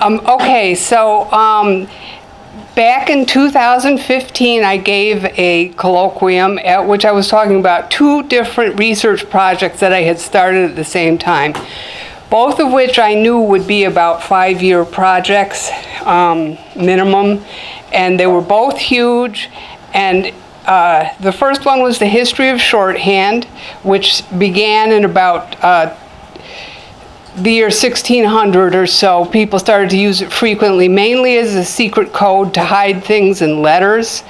Okay, so back in 2015, I gave a colloquium at which I was talking about 2 different research projects that I had started at the same time, both of which I knew would be about 5-year projects minimum, and they were both huge. And the first one was the history of shorthand, which began in about the year 1600 or so. People started to use it frequently, mainly as a secret code to hide things in letters.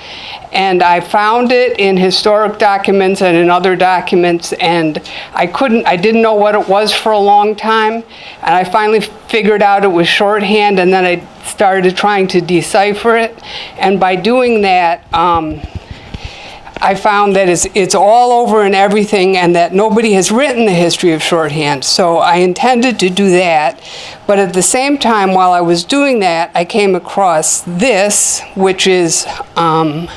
And I found it in historic documents and in other documents, and I didn't know what it was for a long time. And I finally figured out it was shorthand, and then I started trying to decipher it. And by doing that, I found that it's all over and everything, and that nobody has written the history of shorthand. So I intended to do that. But at the same time, while I was doing that, I came across this, which is the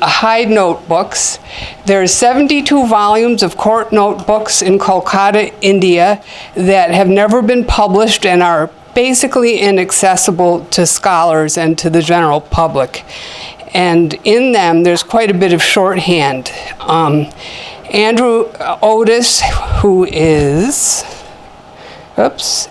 Hyde notebooks. There's 72 volumes of court notebooks in Kolkata, India, that have never been published and are basically inaccessible to scholars and to the general public. And in them, there's quite a bit of shorthand. Andrew Otis, who is, that's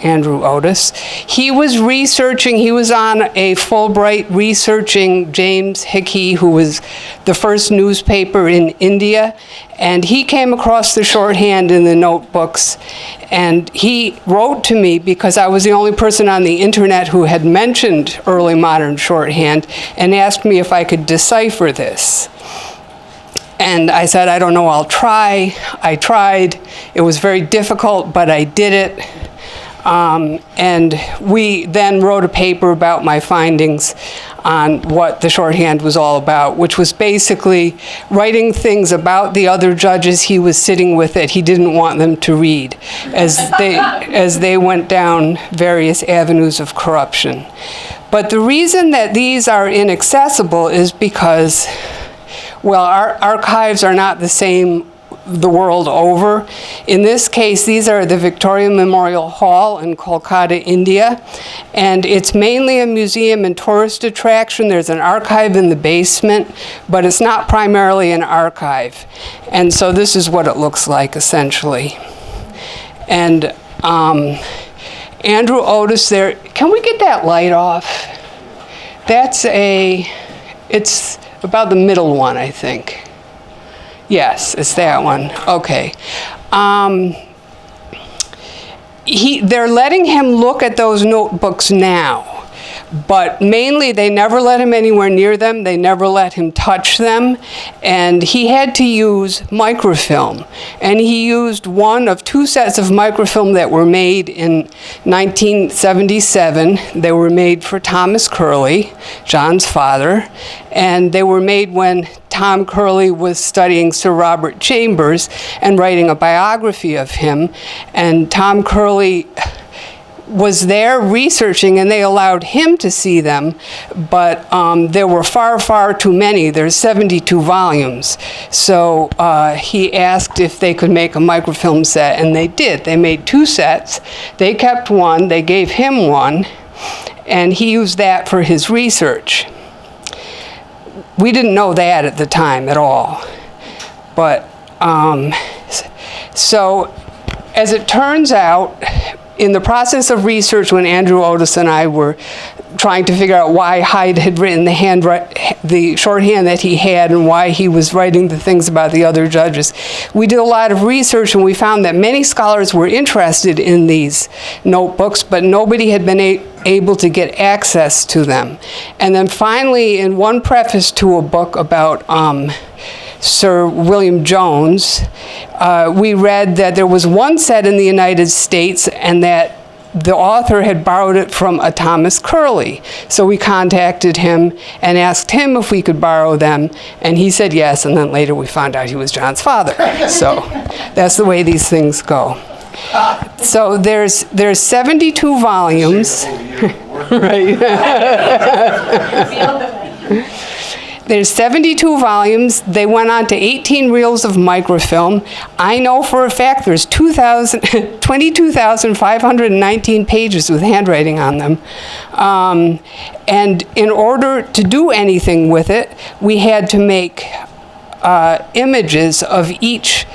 Andrew Otis. He was researching, he was on a Fulbright researching James Hickey, who was the first newspaper in India, and he came across the shorthand in the notebooks, and he wrote to me because I was the only person on the internet who had mentioned early modern shorthand, and asked me if I could decipher this. And I said, I don't know, I'll try. I tried. It was very difficult, but I did it. And we then wrote a paper about my findings on what the shorthand was all about, which was basically writing things about the other judges he was sitting with that he didn't want them to read as they went down various avenues of corruption. But the reason that these are inaccessible is because, well, our archives are not the same the world over. In this case, these are the Victoria Memorial Hall in Kolkata, India, and it's mainly a museum and tourist attraction. There's an archive in the basement, but it's not primarily an archive. And so this is what it looks like, essentially. And Andrew Otis there, can we get that light off? It's about the middle one, I think. Yes, it's that one. Okay. They're letting him look at those notebooks now, but mainly they never let him anywhere near them. They never let him touch them, and he had to use microfilm. And he used one of 2 sets of microfilm that were made in 1977. They were made for Thomas Curley, John's father, and they were made when Tom Curley was studying Sir Robert Chambers and writing a biography of him. And Tom Curley was there researching, and they allowed him to see them, but there were far, far too many. There's 72 volumes. So he asked if they could make a microfilm set, and they did. They made 2 sets. They kept one. They gave him one, and he used that for his research. We didn't know that at the time at all. But so as it turns out, in the process of research, when Andrew Otis and I were trying to figure out why Hyde had written the shorthand that he had and why he was writing the things about the other judges, we did a lot of research, and we found that many scholars were interested in these notebooks, but nobody had been able to get access to them. And then finally, in one preface to a book about Sir William Jones, we read that there was one set in the United States and that the author had borrowed it from a Thomas Curley. So we contacted him and asked him if we could borrow them, and he said yes, and then later we found out he was John's father. So that's the way these things go. So there's 72 volumes. Right. There's 72 volumes. They went on to 18 reels of microfilm. I know for a fact there's 22,519 pages with handwriting on them. And in order to do anything with it, we had to make images of each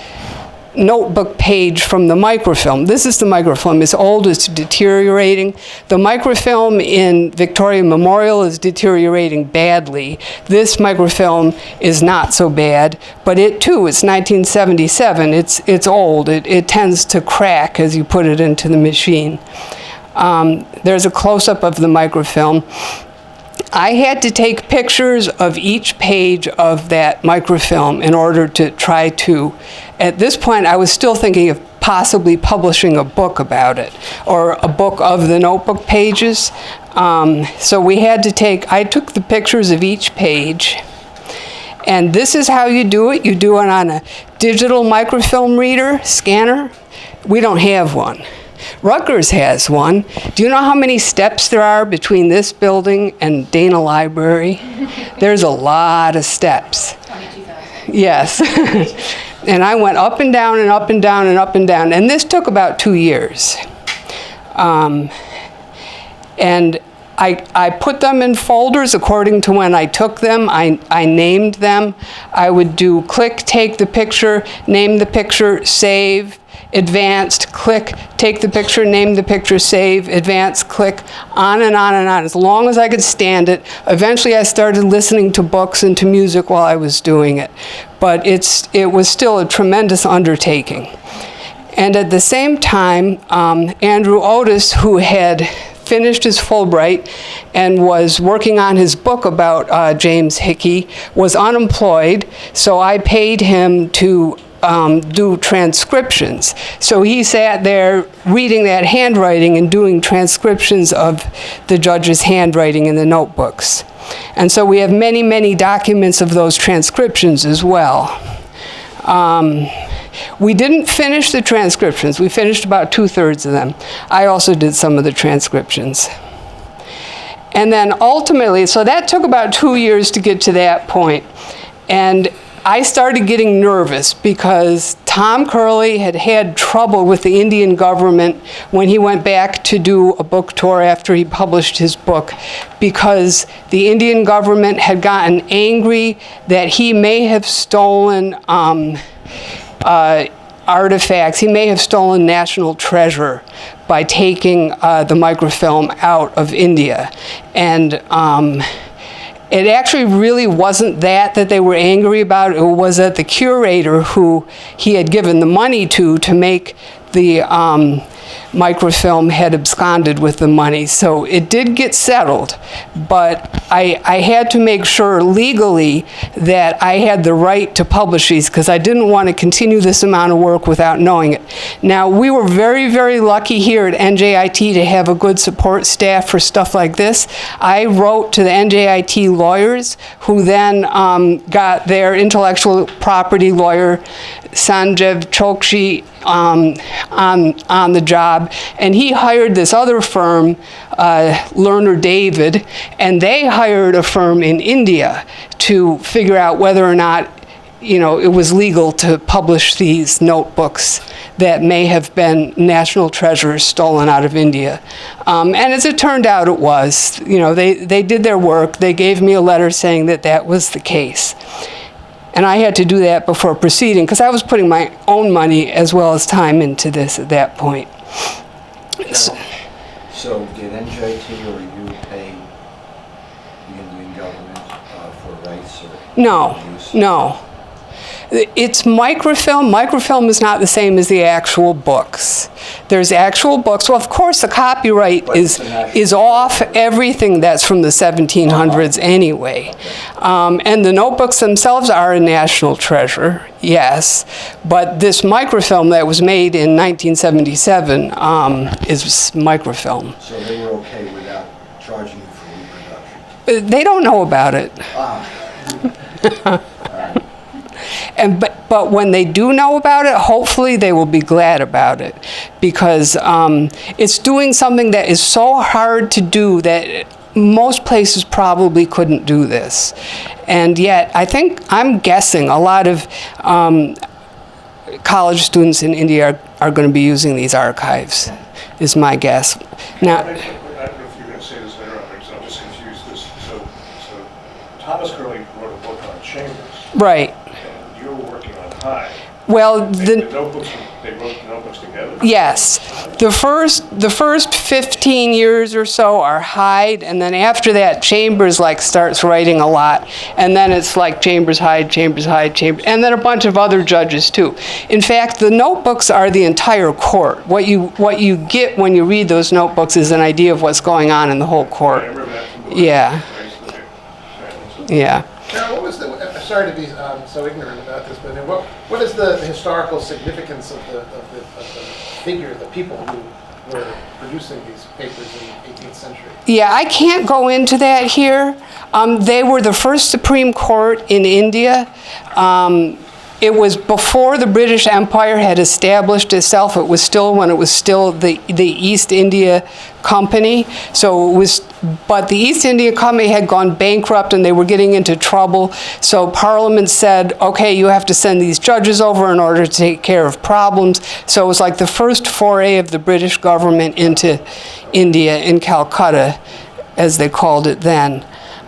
notebook page from the microfilm. This is the microfilm. It's old, it's deteriorating. The microfilm in Victoria Memorial is deteriorating badly. This microfilm is not so bad, but it too, it's 1977. It's old. It tends to crack as you put it into the machine. There's a close-up of the microfilm. I had to take pictures of each page of that microfilm in order to try to, at this point I was still thinking of possibly publishing a book about it, or a book of the notebook pages. So we had to I took the pictures of each page, and this is how you do it. You do it on a digital microfilm reader, scanner. We don't have one. Rutgers has one. Do you know how many steps there are between this building and Dana Library? There's a lot of steps. 22,000. Yes. And I went up and down and up and down and up and down. And this took about 2 years. And I put them in folders according to when I took them. I named them. I would do click, take the picture, name the picture, save, advanced, click, take the picture, name the picture, save, advanced, click, on and on and on, as long as I could stand it. Eventually I started listening to books and to music while I was doing it. But it was still a tremendous undertaking. And at the same time, Andrew Otis, who had finished his Fulbright and was working on his book about James Hickey, was unemployed, so I paid him to do transcriptions. So he sat there reading that handwriting and doing transcriptions of the judge's handwriting in the notebooks. And so we have many, many documents of those transcriptions as well. We didn't finish the transcriptions. We finished about 2/3 of them. I also did some of the transcriptions. And then ultimately, so that took about 2 years to get to that point. And I started getting nervous because Tom Curley had had trouble with the Indian government when he went back to do a book tour after he published his book, because the Indian government had gotten angry that he may have stolen artifacts. He may have stolen national treasure by taking the microfilm out of India. And it actually really wasn't that they were angry about. It was that the curator who he had given the money to make the microfilm had absconded with the money. So it did get settled, but I had to make sure legally that I had the right to publish these, because I didn't want to continue this amount of work without knowing it. Now, we were very, very lucky here at NJIT to have a good support staff for stuff like this. I wrote to the NJIT lawyers, who then got their intellectual property lawyer, Sanjeev Chokshi, on the job, and he hired this other firm, Lerner David, and they hired a firm in India to figure out whether or not, you know, it was legal to publish these notebooks that may have been national treasures stolen out of India. And as it turned out, it was. You know, they did their work. They gave me a letter saying that that was the case. And I had to do that before proceeding, because I was putting my own money as well as time into this at that point. So did NJIT or you pay the Indian government for rights? Or no, no. It's microfilm. Microfilm is not the same as the actual books. There's actual books. Well, of course, the copyright is off everything that's from the 1700s anyway. And the notebooks themselves are a national treasure, yes. But this microfilm that was made in 1977 is microfilm. So they were okay without charging you for reproduction? They don't know about it. And but when they do know about it, hopefully they will be glad about it, because it's doing something that is so hard to do that most places probably couldn't do this. And yet, I'm guessing a lot of college students in India are going to be using these archives, is my guess. Now, I don't know if you're going to say this later on, because I'm just confused. So Thomas Curley wrote a book on chambers. right. And you're working on Hyde. Well, The notebooks, they wrote the notebooks together? yes. The first 15 years or so are Hyde, and then after that, Chambers starts writing a lot, and then it's like Chambers, Hyde, Chambers, Hyde, Chambers, and then a bunch of other judges too. In fact, the notebooks are the entire court. What you get when you read those notebooks is an idea of what's going on in the whole court. I remember that from the book. Yeah. Yeah. Carol, what was sorry to be so ignorant about this, but what is the historical significance of the figure, the people who were producing these papers in the 18th century? Yeah, I can't go into that here. They were the first Supreme Court in India. It was before the British Empire had established itself. It was still when it was still the East India Company. But the East India Company had gone bankrupt and they were getting into trouble. So Parliament said, okay, you have to send these judges over in order to take care of problems. So it was like the first foray of the British government into India in Calcutta, as they called it then.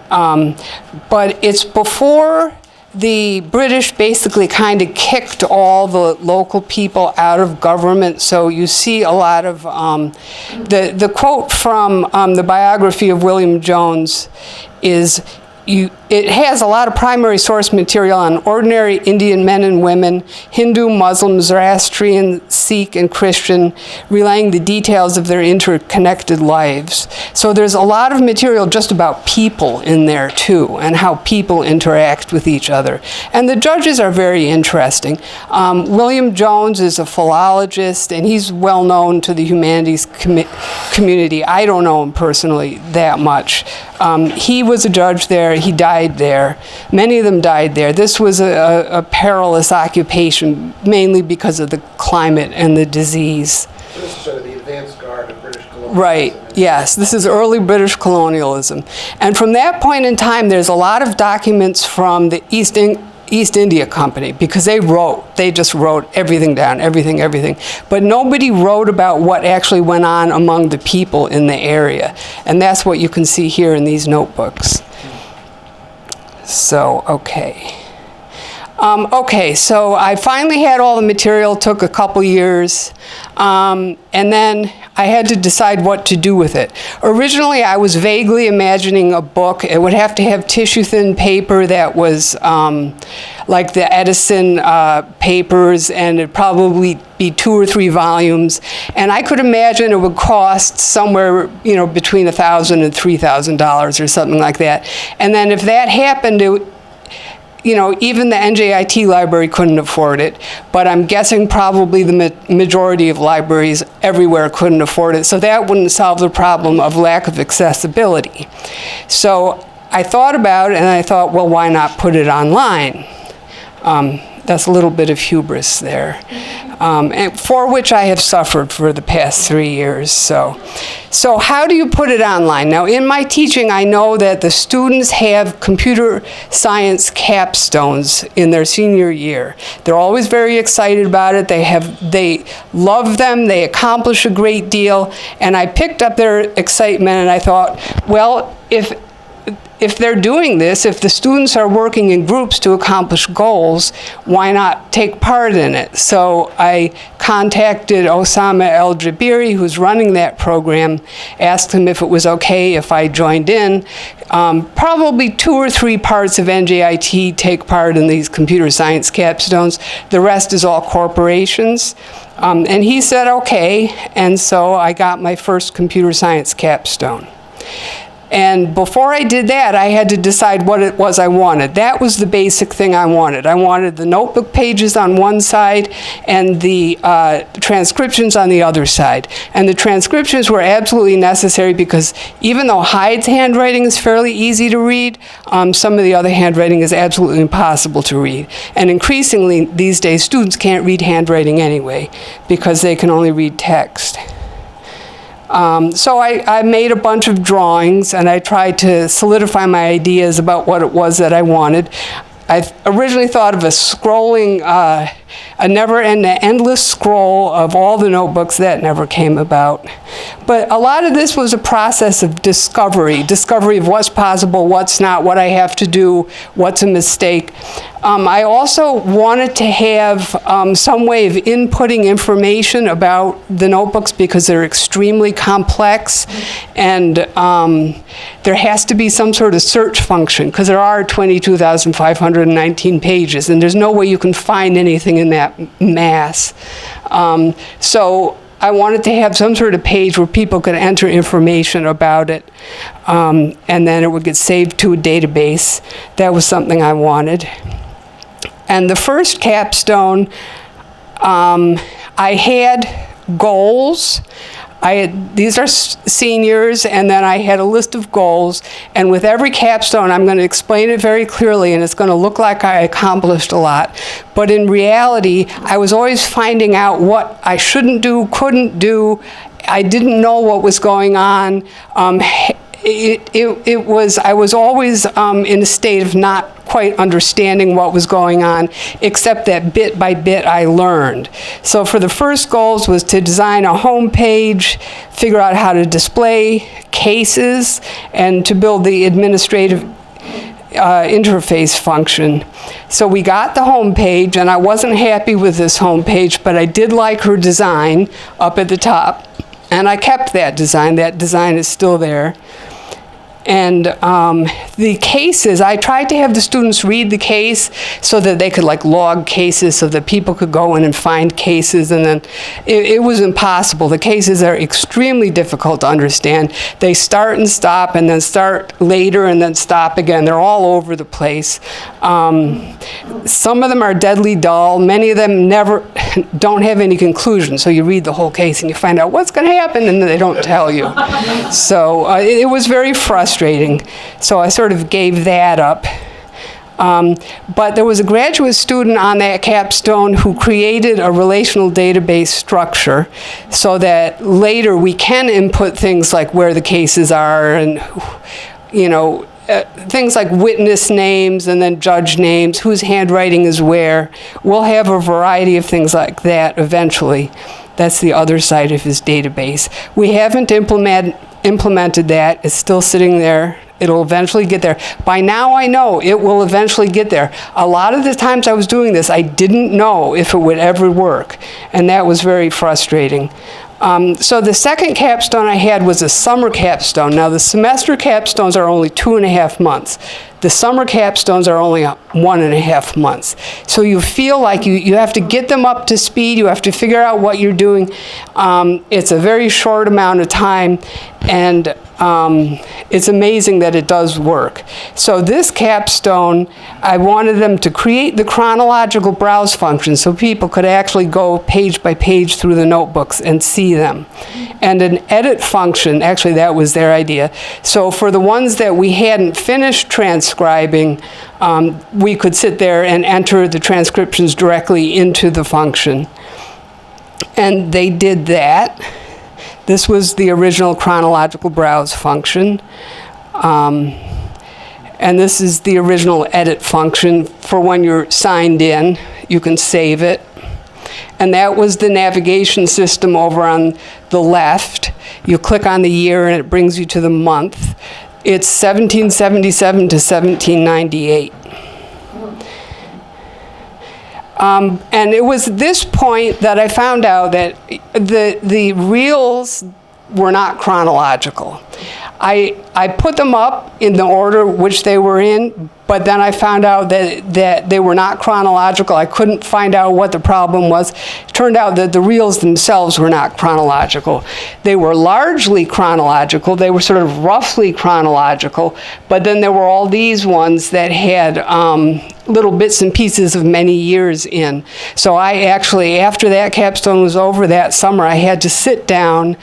But it's before the British basically kind of kicked all the local people out of government, so you see a lot of, the quote from the biography of William Jones is, it has a lot of primary source material on ordinary Indian men and women, Hindu, Muslim, Zoroastrian, Sikh, and Christian, relaying the details of their interconnected lives. So there's a lot of material just about people in there too, and how people interact with each other. And the judges are very interesting. William Jones is a philologist, and he's well known to the humanities community. I don't know him personally that much. He was a judge there. He died there. Many of them died there. This was a perilous occupation, mainly because of the climate and the disease. So this is sort of the advanced guard of British colonialism. Right, yes. This is early British colonialism. And from that point in time, there's a lot of documents from the East India Company, because they just wrote everything down, everything. But nobody wrote about what actually went on among the people in the area. And that's what you can see here in these notebooks. So, okay. So I finally had all the material, took a couple years, and then I had to decide what to do with it. Originally, I was vaguely imagining a book. It would have to have tissue-thin paper that was like the Edison papers, and it'd probably be 2 or 3 volumes. And I could imagine it would cost somewhere, between $1,000 and $3,000 or something like that. And then if that happened, even the NJIT library couldn't afford it, but I'm guessing probably the majority of libraries everywhere couldn't afford it, so that wouldn't solve the problem of lack of accessibility. So I thought about it, and I thought, well, why not put it online? That's a little bit of hubris there, and for which I have suffered for the past 3 years. So how do you put it online? Now, in my teaching, I know that the students have computer science capstones in their senior year. They're always very excited about it. They love them. They accomplish a great deal. And I picked up their excitement, and I thought, well, if they're doing this, if the students are working in groups to accomplish goals, why not take part in it? So I contacted Osama El-Jabiri, who's running that program, asked him if it was okay if I joined in. Probably 2 or 3 parts of NJIT take part in these computer science capstones. The rest is all corporations. And he said okay, and so I got my first computer science capstone. And before I did that, I had to decide what it was I wanted. That was the basic thing I wanted. I wanted the notebook pages on one side and the transcriptions on the other side. And the transcriptions were absolutely necessary because even though Hyde's handwriting is fairly easy to read, some of the other handwriting is absolutely impossible to read. And increasingly, these days, students can't read handwriting anyway because they can only read text. So I made a bunch of drawings, and I tried to solidify my ideas about what it was that I wanted. I originally thought of a scrolling, an endless scroll of all the notebooks. That never came about. But a lot of this was a process of discovery of what's possible, what's not, what I have to do, what's a mistake. I also wanted to have some way of inputting information about the notebooks because they're extremely complex, and there has to be some sort of search function because there are 22,519 pages, and there's no way you can find anything in that mass. So I wanted to have some sort of page where people could enter information about it, and then it would get saved to a database. That was something I wanted. And the first capstone, I had goals. These are seniors, and then I had a list of goals, and with every capstone I'm going to explain it very clearly, and it's going to look like I accomplished a lot. But in reality, I was always finding out what I shouldn't do, couldn't do. I didn't know what was going on. I was always in a state of not quite understanding what was going on, except that bit by bit I learned. So for the first goals was to design a home page, figure out how to display cases, and to build the administrative interface function. So we got the home page, and I wasn't happy with this home page, but I did like her design up at the top, and I kept that design. That design is still there. And the cases, I tried to have the students read the case so that they could like log cases so that people could go in and find cases, and then it was impossible. The cases are extremely difficult to understand. They start and stop and then start later and then stop again. They're all over the place. Some of them are deadly dull. Many of them don't have any conclusion. So you read the whole case and you find out what's going to happen, and they don't tell you. So it was very frustrating. So I sort of gave that up. But there was a graduate student on that capstone who created a relational database structure so that later we can input things like where the cases are and, things like witness names and then judge names, whose handwriting is where. We'll have a variety of things like that eventually. That's the other side of his database. We haven't implemented that. It's still sitting there. It'll eventually get there. By now I know it will eventually get there. A lot of the times I was doing this, I didn't know if it would ever work, and that was very frustrating. So the second capstone I had was a summer capstone. Now the semester capstones are only 2.5 months. The summer capstones are only 1.5 months. So you feel like you have to get them up to speed. You have to figure out what you're doing. It's a very short amount of time, and it's amazing that it does work. So this capstone, I wanted them to create the chronological browse function so people could actually go page by page through the notebooks and see them. And an edit function, actually that was their idea. So for the ones that we hadn't finished transcribing, we could sit there and enter the transcriptions directly into the function. And they did that. This was the original chronological browse function. And this is the original edit function for when you're signed in. You can save it. And that was the navigation system over on the left. You click on the year and it brings you to the month. It's 1777 to 1798. And it was at this point that I found out that the reels were not chronological. I put them up in the order which they were in, but then I found out that they were not chronological. I couldn't find out what the problem was. It turned out that the reels themselves were not chronological. They were largely chronological. They were sort of roughly chronological, but then there were all these ones that had little bits and pieces of many years in. So I actually, after that capstone was over that summer, I had to sit down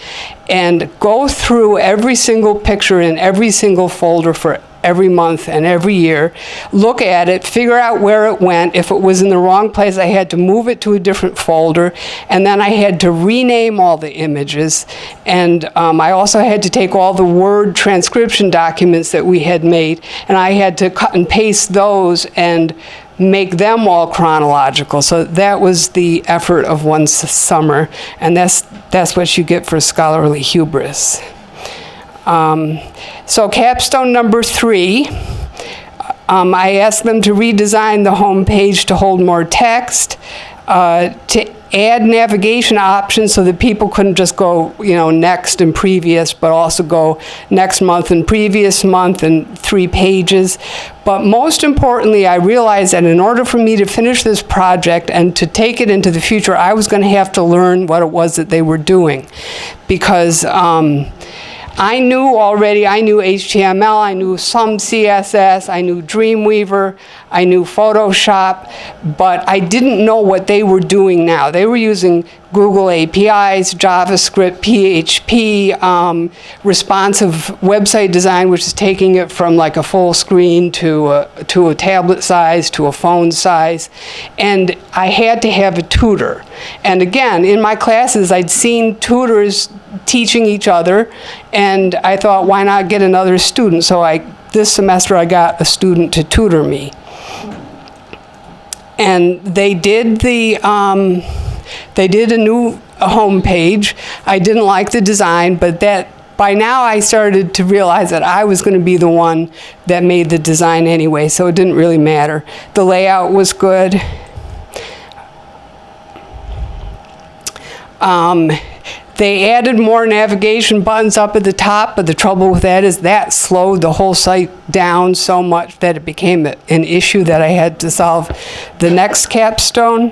and go through every single picture in every single folder for every month and every year, look at it, figure out where it went. If it was in the wrong place, I had to move it to a different folder, and then I had to rename all the images. And I also had to take all the Word transcription documents that we had made, and I had to cut and paste those and make them all chronological. So that was the effort of one summer, and that's what you get for scholarly hubris. So capstone number 3, I asked them to redesign the home page to hold more text, to add navigation options so that people couldn't just go, next and previous, but also go next month and previous month and 3 pages. But most importantly, I realized that in order for me to finish this project and to take it into the future, I was going to have to learn what it was that they were doing. Because I knew HTML, I knew some CSS, I knew Dreamweaver, I knew Photoshop, but I didn't know what they were doing now. They were using Google APIs, JavaScript, PHP, responsive website design, which is taking it from like a full screen to a tablet size, to a phone size. And I had to have a tutor. And again, in my classes, I'd seen tutors teaching each other, and I thought, why not get another student? So this semester I got a student to tutor me. And they did a new home page. I didn't like the design, but by now I started to realize that I was going to be the one that made the design anyway, so it didn't really matter. The layout was good. They added more navigation buttons up at the top, but the trouble with that is that slowed the whole site down so much that it became an issue that I had to solve. The next capstone.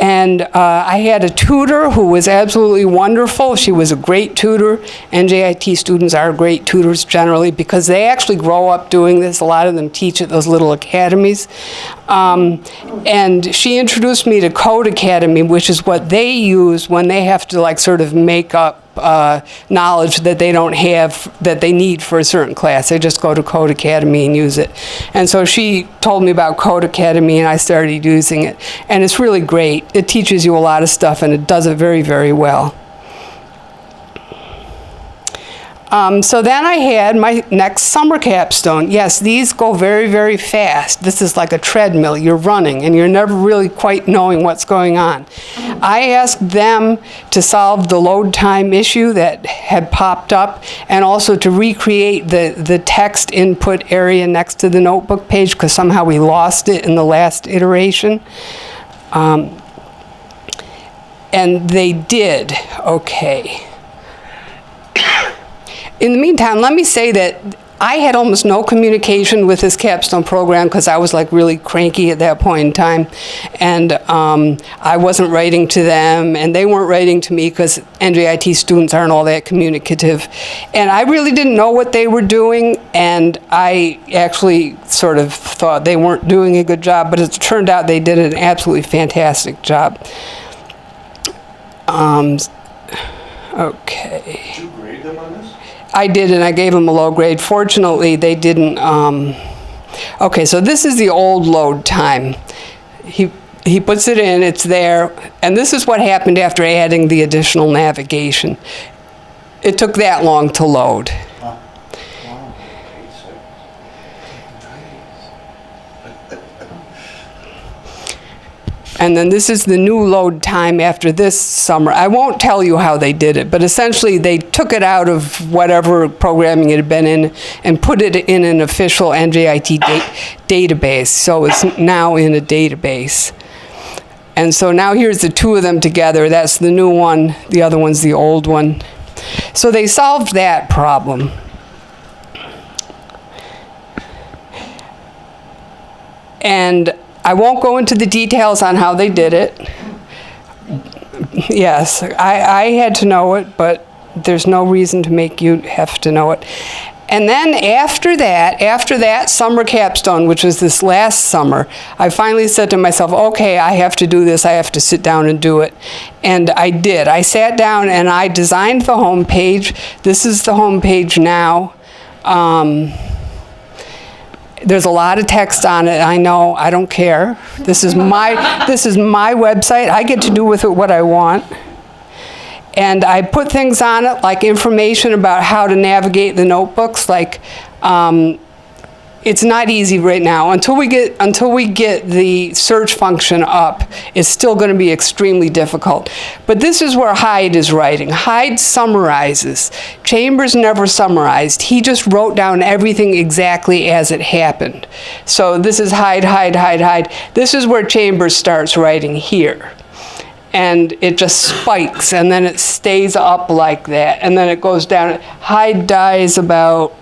And I had a tutor who was absolutely wonderful. She was a great tutor. NJIT students are great tutors generally because they actually grow up doing this. A lot of them teach at those little academies. And she introduced me to Code Academy, which is what they use when they have to sort of make up knowledge that they don't have, that they need for a certain class. They just go to Code Academy and use it. And so she told me about Code Academy, and I started using it. And it's really great. It teaches you a lot of stuff, and it does it very, very well. So then I had my next summer capstone. Yes, these go very, very fast. This is like a treadmill. You're running, and you're never really quite knowing what's going on. I asked them to solve the load time issue that had popped up, and also to recreate the text input area next to the notebook page, because somehow we lost it in the last iteration. And they did. Okay. In the meantime, let me say that I had almost no communication with this capstone program because I was really cranky at that point in time, and I wasn't writing to them, and they weren't writing to me because NJIT students aren't all that communicative, and I really didn't know what they were doing, and I actually sort of thought they weren't doing a good job, but it turned out they did an absolutely fantastic job. Okay. Did you grade them on this? I did, and I gave them a low grade. Fortunately, they didn't. Okay, so this is the old load time. He puts it in, it's there, and this is what happened after adding the additional navigation. It took that long to load. And then this is the new load time after this summer. I won't tell you how they did it, but essentially they took it out of whatever programming it had been in and put it in an official NJIT database. So it's now in a database. And so now here's the two of them together. That's the new one. The other one's the old one. So they solved that problem. And I won't go into the details on how they did it. Yes, I had to know it, but there's no reason to make you have to know it. And then after that summer capstone, which was this last summer, I finally said to myself, okay, I have to do this. I have to sit down and do it. And I did. I sat down and I designed the home page. This is the home page now. There's a lot of text on it. I know. I don't care. This is my website. I get to do with it what I want. And I put things on it like information about how to navigate the notebooks. Like, it's not easy right now. Until we get the search function up, it's still going to be extremely difficult. But this is where Hyde is writing. Hyde summarizes. Chambers never summarized. He just wrote down everything exactly as it happened. So this is Hyde, Hyde, Hyde, Hyde. This is where Chambers starts writing here. And it just spikes, and then it stays up like that, and then it goes down. Hyde dies about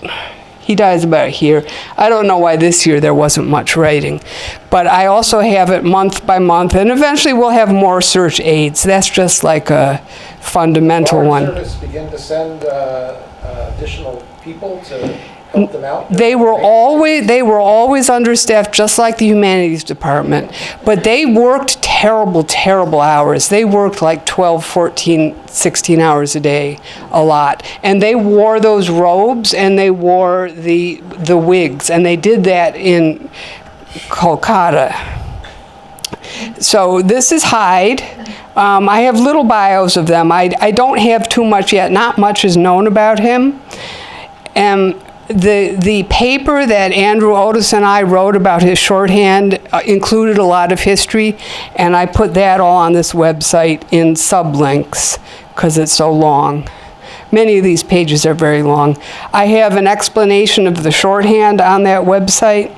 here. I don't know why this year there wasn't much writing. But I also have it month by month, and eventually we'll have more search aids. That's just like a fundamental one. Did Service begin to send additional people to help them out? They were always understaffed, just like the Humanities Department. But they worked terrible hours. They worked like 12, 14, 16 hours a day, a lot. And they wore those robes, and they wore the wigs, and they did that in Kolkata. So this is Hyde. I have little bios of them. I don't have too much yet. Not much is known about him. The paper that Andrew Otis and I wrote about his shorthand included a lot of history, and I put that all on this website in sublinks because it's so long. Many of these pages are very long. I have an explanation of the shorthand on that website.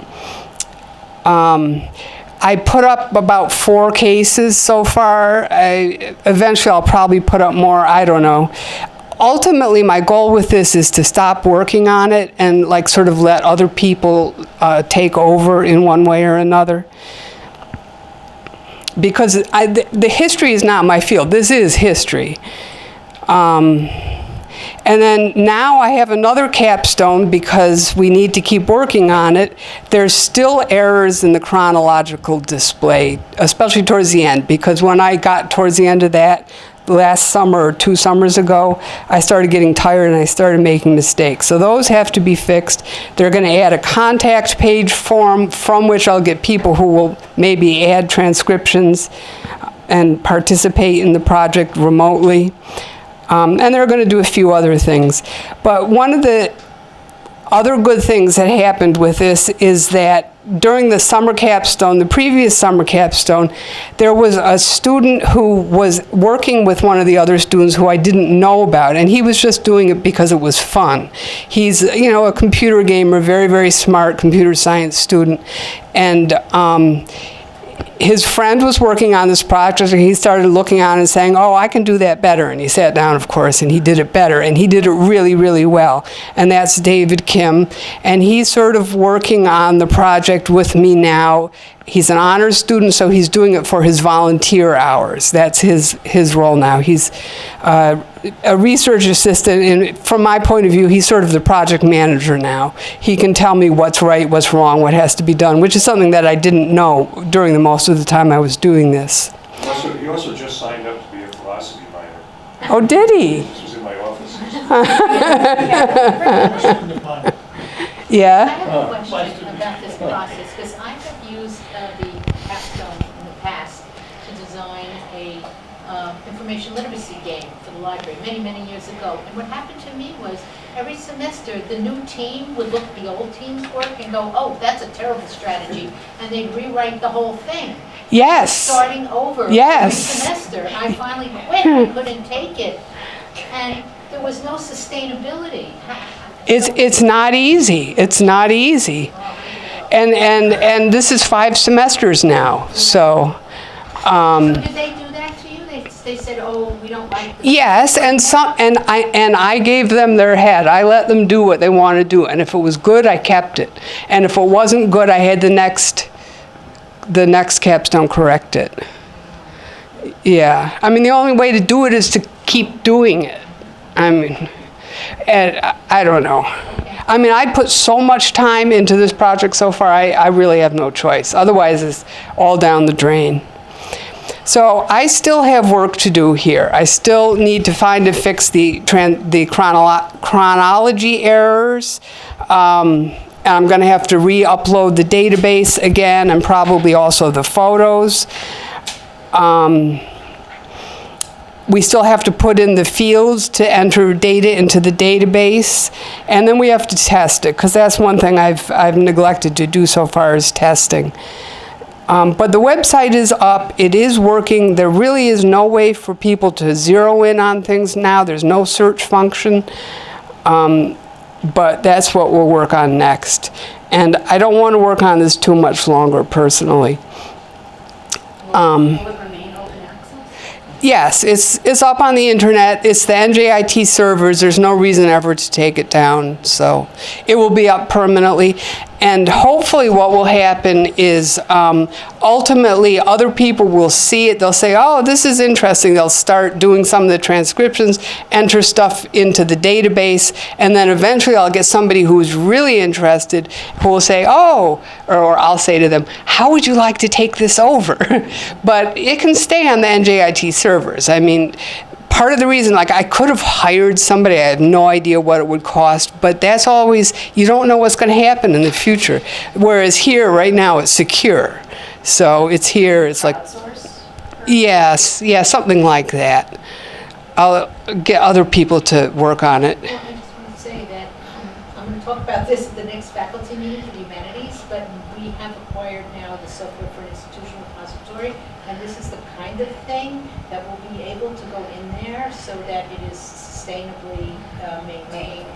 I put up about 4 cases so far. Eventually I'll probably put up more, I don't know. Ultimately, my goal with this is to stop working on it and like sort of let other people take over in one way or another. Because the history is not my field. This is history. And then now I have another capstone because we need to keep working on it. There's still errors in the chronological display, especially towards the end, because when I got towards the end of that, last summer or 2 summers ago, I started getting tired and I started making mistakes. So those have to be fixed. They're going to add a contact page form from which I'll get people who will maybe add transcriptions and participate in the project remotely. And they're going to do a few other things. But one of the other good things that happened with this is that during the summer capstone, the previous summer capstone, there was a student who was working with one of the other students who I didn't know about, and he was just doing it because it was fun. He's, you know, a computer gamer, very, very smart computer science student, and his friend was working on this project, and he started looking on and saying, oh, I can do that better. And he sat down, of course, and he did it better. And he did it really, really well. And that's David Kim. And he's sort of working on the project with me now. He's an honors student, so he's doing it for his volunteer hours. That's his role now. He's a research assistant, and from my point of view, he's sort of the project manager now. He can tell me what's right, what's wrong, what has to be done, which is something that I didn't know during the most of the time I was doing this. He also just signed up to be a philosophy minor. Oh, did he? This was in my office. Yeah? I have a question about this process, because I have used the Capstone in the past to design a information literacy game for the library many years ago. And what happened to me was every semester the new team would look at the old team's work and go, oh, that's a terrible strategy. And they'd rewrite the whole thing. Yes. Starting over Yes. every semester. I finally quit. I couldn't take it. And there was no sustainability. It's not easy. It's not easy. And this is 5 semesters now, so. So did they do that to you? They said, oh, we don't like this. Yes, and I gave them their head. I let them do what they want to do, and if it was good, I kept it. And if it wasn't good, I had the next capstone correct it. Yeah, I mean, the only way to do it is to keep doing it. I mean, and I don't know. I mean, I put so much time into this project so far, I really have no choice. Otherwise, it's all down the drain. So I still have work to do here. I still need to find and fix the chronology errors. And I'm going to have to re-upload the database again, and probably also the photos. We still have to put in the fields to enter data into the database, and then we have to test it, because that's one thing I've neglected to do so far is testing. But the website is up, it is working. There really is no way for people to zero in on things now. There's no search function, but that's what we'll work on next. And I don't want to work on this too much longer, personally. Will it remain open access? Yes, it's up on the internet. It's the NJIT servers. There's no reason ever to take it down. So it will be up permanently. And hopefully what will happen is ultimately other people will see it. They'll say, oh, this is interesting. They'll start doing some of the transcriptions, enter stuff into the database, and then eventually I'll get somebody who's really interested who will say, oh, or I'll say to them, how would you like to take this over? But it can stay on the NJIT servers. I mean, part of the reason, like, I could have hired somebody, I have no idea what it would cost, but that's always, you don't know what's going to happen in the future. Whereas here, right now, it's secure. So it's here, it's like, Outsource? yes, yeah, something like that. I'll get other people to work on it. Well, I just want to say that I'm going to talk about this at the next faculty meeting for the humanities, but we have acquired now the software for an institutional repository, and this is the kind of thing that will be able to go in there so that it is sustainably maintained,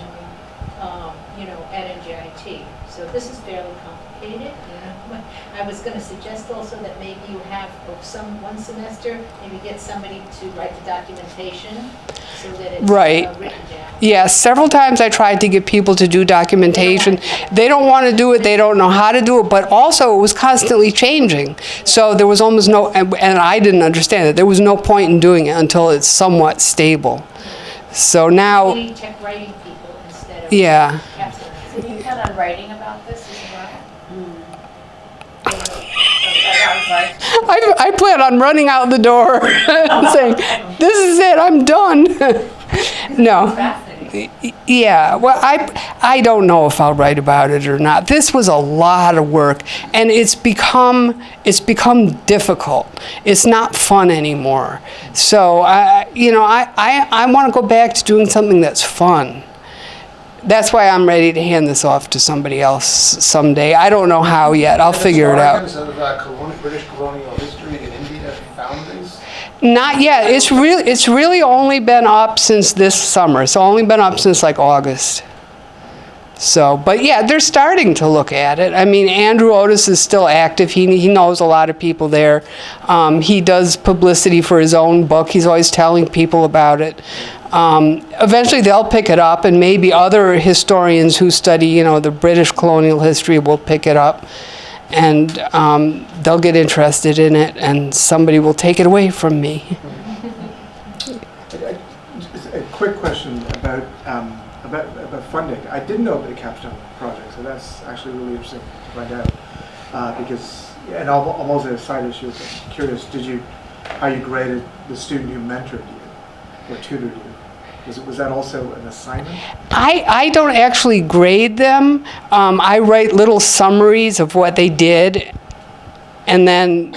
at NJIT. So this is fairly complicated. I was going to suggest also that maybe you have one semester, maybe get somebody to write the documentation so that it's Right. Written down. Yeah, several times I tried to get people to do documentation. They don't want to do it, they don't know how to do it, but also it was constantly changing. So there was almost no, and I didn't understand it, there was no point in doing it until it's somewhat stable. So We now, need tech writing people instead of yeah. Capstone. So do you plan on writing about this as well? I plan on running out the door and saying, this is it, I'm done. No. Fascinating. Yeah, well, I don't know if I'll write about it or not. This was a lot of work, and it's become difficult. It's not fun anymore. So I want to go back to doing something that's fun. That's why I'm ready to hand this off to somebody else someday. I don't know how yet. I'll figure it out. Historians of British colonial history in India found these? Not yet. It's really only been up since this summer. It's only been up since like August. So, but yeah, they're starting to look at it. I mean, Andrew Otis is still active. He knows a lot of people there. He does publicity for his own book. He's always telling people about it. Eventually they'll pick it up, and maybe other historians who study, the British colonial history will pick it up, and they'll get interested in it, and somebody will take it away from me. A quick question about funding. I didn't know about the Capstone project, so that's actually really interesting to find out. Because, and almost a side issue, I'm curious, how you graded the student who mentored you or tutored you? Was that also an assignment? I don't actually grade them. I write little summaries of what they did, and then